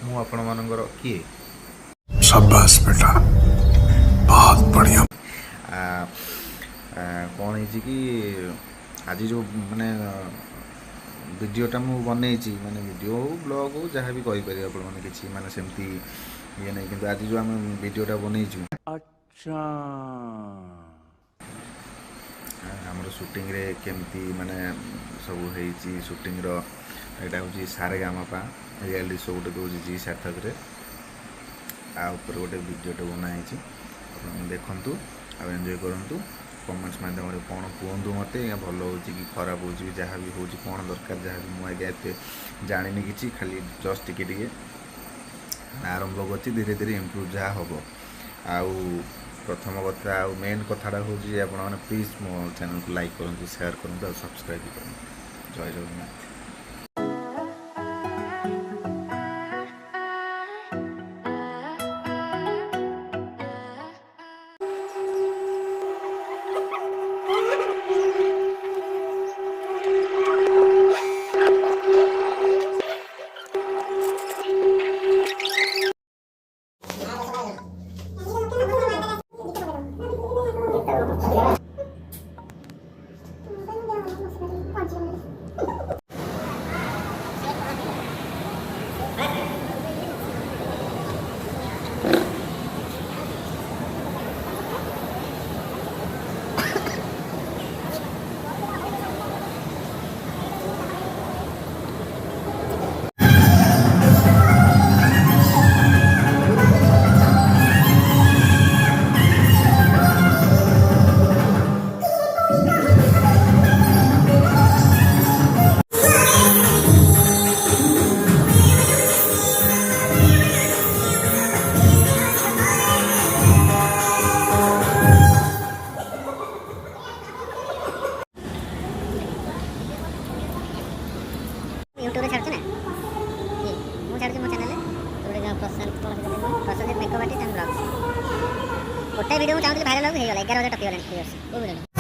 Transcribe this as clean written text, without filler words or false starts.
मु आपण मानकर किए शाबाश बेटा, बहुत बढ़िया। कौन है कि आज जो माने वीडियोटा मु बनई माने वीडियो हो ब्लॉग हो जहाँ भी कहीपर आप किसी माने सेमती ये नहीं कि आज जो आम वीडियोटा बनई अच्छा आमर शूटिंग रे केमती माने सब होती शूटिंग रो यहाँ हूँ सारेगामापा रियलिटी शो गोटे दूसरी जी सार्थक रे आपर गोटे वीडियोटे बनाई देखूँ आ एंजॉय करूँ कमेंट्स माध्यम कौन कहतु मत भल हो कि खराब हो जहाँ भी हो कौन दरकार जहाँ भी मुझे एत जानी कि खाली जस्ट टिके आरंभ कर धीरे धीरे इम्प्रूव जहाँ हम आउ प्रथम कथा आ मेन कथाटा हूँ आप प्लीज मो चैनल को लाइक करूँ शेयर करूँ और सब्सक्राइब करूँ। जय जगन्नाथ। यूट्यूब छाड़ू ना ये मु छाड़ू मो channel Prashant makeup artist and blogs गोटे वीडियो चाहूँ भाइराल हो गला 11,000 टपी गलानी व्यूअर्स।